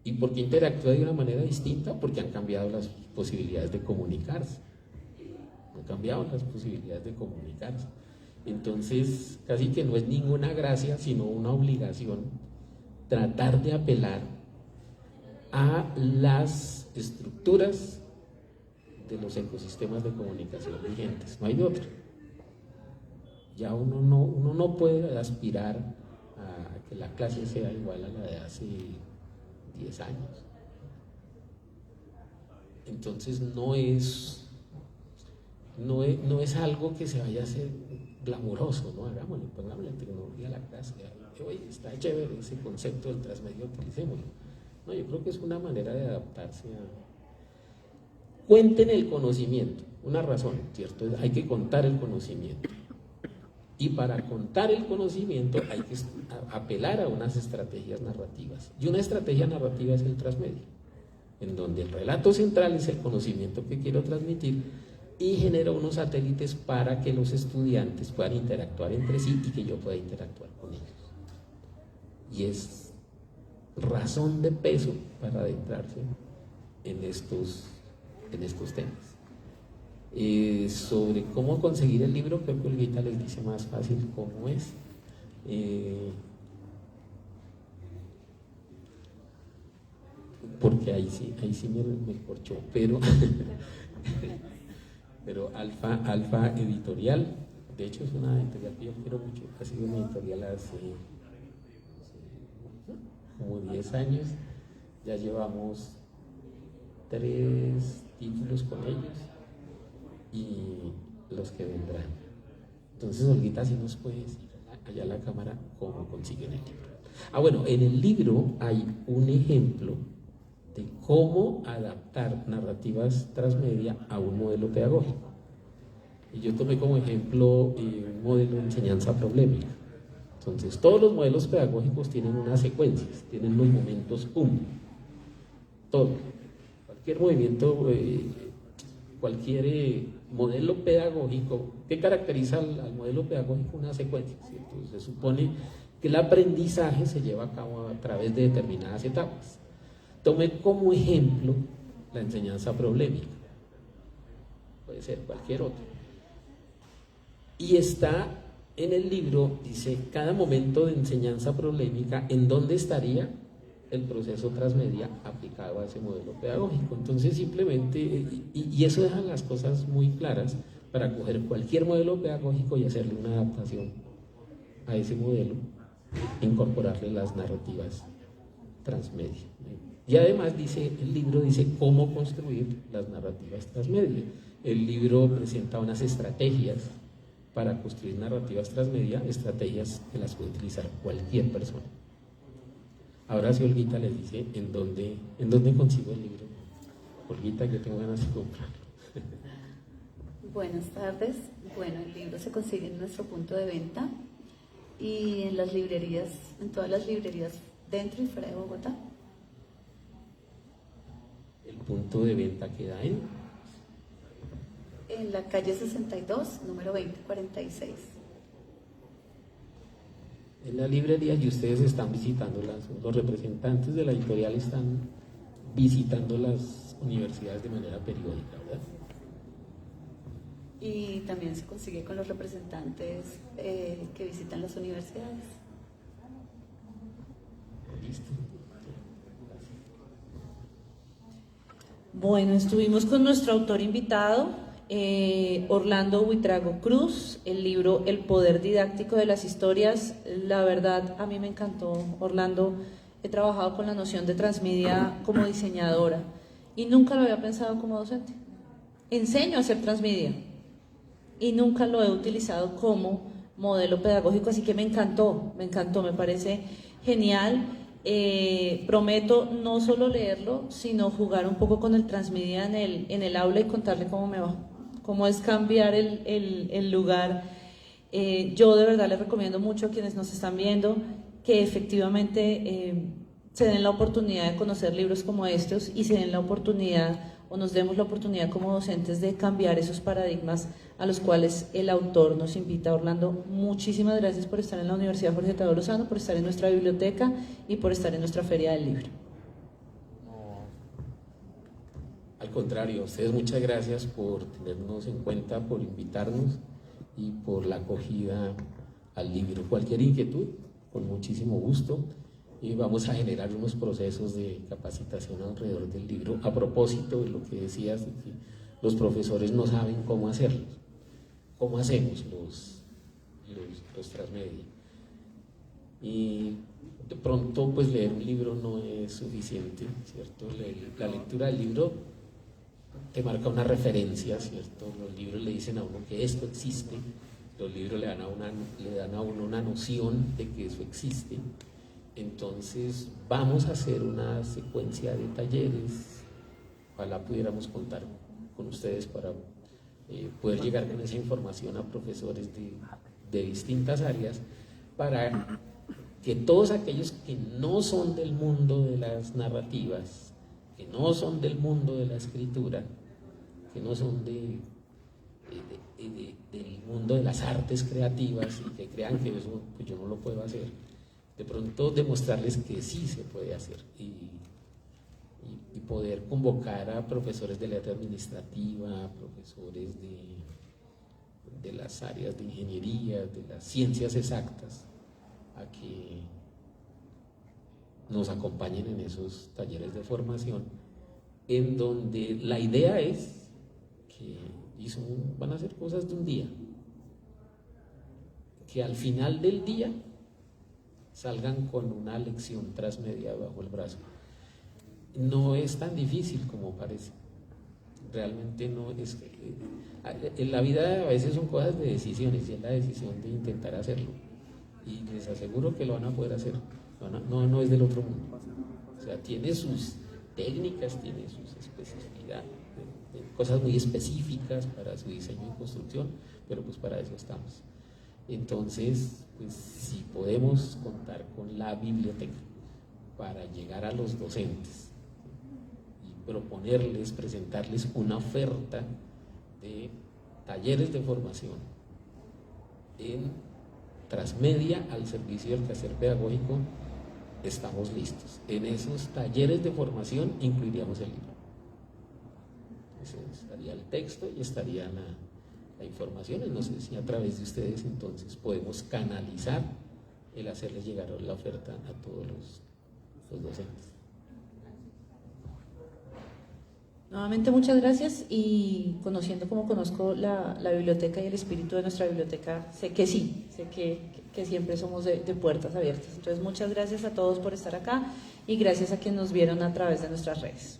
¿Y por qué interactúa de una manera distinta? Porque han cambiado las posibilidades de comunicarse. Han cambiado las posibilidades de comunicarse. Entonces, casi que no es ninguna gracia, sino una obligación tratar de apelar a las estructuras de los ecosistemas de comunicación vigentes. No hay de otra. Ya uno no puede aspirar a que la clase sea igual a la de hace 10 años. Entonces no es algo que se vaya a hacer glamuroso, ¿no? Hagámosle, pongámosle tecnología a la clase. Oye, está chévere ese concepto del transmedia, utilicémoslo. No, yo creo que es una manera de adaptarse cuenten el conocimiento, una razón, ¿cierto? Hay que contar el conocimiento. Y para contar el conocimiento hay que apelar a unas estrategias narrativas. Y una estrategia narrativa es el transmedia, en donde el relato central es el conocimiento que quiero transmitir y genero unos satélites para que los estudiantes puedan interactuar entre sí y que yo pueda interactuar con ellos. Y es razón de peso para adentrarse en estos temas. Sobre cómo conseguir el libro, creo que Olguita les dice más fácil cómo es. Porque ahí sí me corchó, pero Alfa Editorial, de hecho es una editorial que yo quiero mucho, ha sido una editorial hace como 10 años, ya llevamos 3 títulos con ellos y los que vendrán. Entonces, Olguita, si nos puede decir allá a la cámara cómo consiguen el libro. Bueno, en el libro hay un ejemplo de cómo adaptar narrativas transmedia a un modelo pedagógico. Y yo tomé como ejemplo un modelo de enseñanza problemática. Entonces, todos los modelos pedagógicos tienen unas secuencias, tienen los momentos todo. Cualquier movimiento, cualquier modelo pedagógico, ¿qué caracteriza al modelo pedagógico? Una secuencia, ¿cierto? Se supone que el aprendizaje se lleva a cabo a través de determinadas etapas. Tomé como ejemplo la enseñanza problemática, puede ser cualquier otro. Y está en el libro, dice, cada momento de enseñanza problemática, ¿en dónde estaría el proceso transmedia aplicado a ese modelo pedagógico? Entonces simplemente, y eso deja las cosas muy claras para coger cualquier modelo pedagógico y hacerle una adaptación a ese modelo, incorporarle las narrativas transmedia. Y además el libro dice cómo construir las narrativas transmedia. El libro presenta unas estrategias para construir narrativas transmedia, estrategias que las puede utilizar cualquier persona. Ahora sí, Olguita les dice en dónde consigo el libro. Olguita, que tengo ganas de comprarlo. Buenas tardes. Bueno, el libro se consigue en nuestro punto de venta y en las librerías, en todas las librerías dentro y fuera de Bogotá. El punto de venta queda en la calle 62, número 2046. En la librería, y ustedes están visitándolas, los representantes de la editorial están visitando las universidades de manera periódica, ¿verdad? Y también se consigue con los representantes que visitan las universidades. Listo. Bueno, estuvimos con nuestro autor invitado, Orlando Buitrago Cruz, el libro El poder didáctico de las historias. La verdad, a mí me encantó, Orlando. He trabajado con la noción de transmedia como diseñadora y nunca lo había pensado como docente. Enseño a hacer transmedia y nunca lo he utilizado como modelo pedagógico, así que me encantó, me parece genial. Prometo no solo leerlo, sino jugar un poco con el transmedia en el aula y contarle cómo me va, cómo es cambiar el lugar. Yo de verdad les recomiendo mucho a quienes nos están viendo que efectivamente se den la oportunidad de conocer libros como estos y se den la oportunidad o nos demos la oportunidad como docentes de cambiar esos paradigmas a los cuales el autor nos invita. Orlando, muchísimas gracias por estar en la Universidad Jorge Tadeo Lozano, por estar en nuestra biblioteca y por estar en nuestra Feria del Libro. Al contrario, a ustedes muchas gracias por tenernos en cuenta, por invitarnos y por la acogida al libro. Cualquier inquietud, con muchísimo gusto. Y vamos a generar unos procesos de capacitación alrededor del libro. A propósito de lo que decías, de que los profesores no saben cómo hacerlo. ¿Cómo hacemos los transmedia? Y de pronto, pues leer un libro no es suficiente, ¿cierto? La lectura del libro te marca una referencia, ¿cierto? Los libros le dicen a uno que esto existe, los libros le dan a uno una noción de que eso existe. Entonces vamos a hacer una secuencia de talleres, ojalá pudiéramos contar con ustedes para poder llegar con esa información a profesores de distintas áreas, para que todos aquellos que no son del mundo de las narrativas, que no son del mundo de la escritura, que no son del mundo de las artes creativas y que crean que eso pues yo no lo puedo hacer, de pronto demostrarles que sí se puede hacer y poder convocar a profesores de letra administrativa, profesores de las áreas de ingeniería, de las ciencias exactas, a que nos acompañen en esos talleres de formación, en donde la idea es que van a ser cosas de un día, que al final del día salgan con una lección transmedia bajo el brazo. No es tan difícil como parece, realmente no es. En la vida a veces son cosas de decisiones y es la decisión de intentar hacerlo, y les aseguro que lo van a poder hacer, no es del otro mundo, o sea, tiene sus técnicas, tiene sus especificidades, cosas muy específicas para su diseño y construcción, pero pues para eso estamos. Entonces, pues si podemos contar con la biblioteca para llegar a los docentes y proponerles, presentarles una oferta de talleres de formación en transmedia al servicio del quehacer pedagógico, estamos listos. En esos talleres de formación incluiríamos el libro. Estaría el texto y estaría la información, y no sé si a través de ustedes entonces podemos canalizar el hacerles llegar la oferta a todos los docentes. Nuevamente muchas gracias, y conociendo como conozco la biblioteca y el espíritu de nuestra biblioteca, sé que sí, sé que siempre somos de puertas abiertas. Entonces muchas gracias a todos por estar acá y gracias a quienes nos vieron a través de nuestras redes.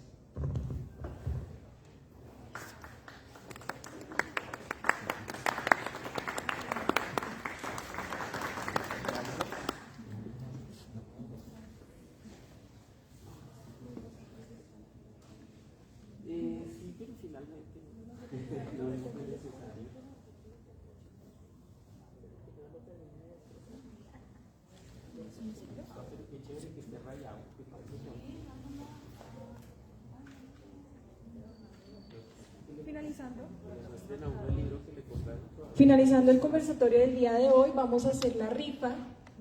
Finalizando el conversatorio del día de hoy, vamos a hacer la rifa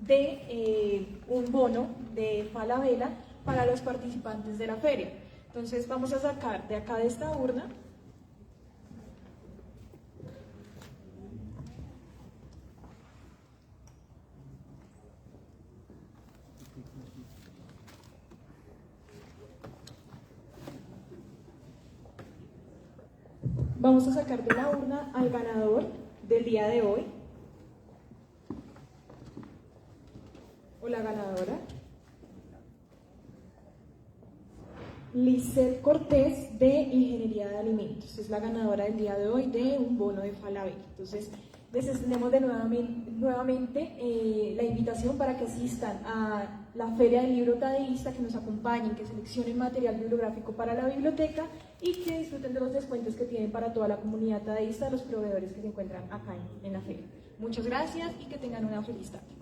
de un bono de Falabella para los participantes de la feria. Entonces vamos a sacar de acá de esta urna al ganador del día de hoy, o la ganadora, Lisset Cortés, de Ingeniería de Alimentos. Es la ganadora del día de hoy de un bono de Falabella. Entonces, les extendemos nuevamente la invitación para que asistan a la Feria del Libro Tadeísta, que nos acompañen, que seleccionen material bibliográfico para la biblioteca y que disfruten de los descuentos que tienen para toda la comunidad tadeísta, los proveedores que se encuentran acá en la feria. Muchas gracias y que tengan una feliz tarde.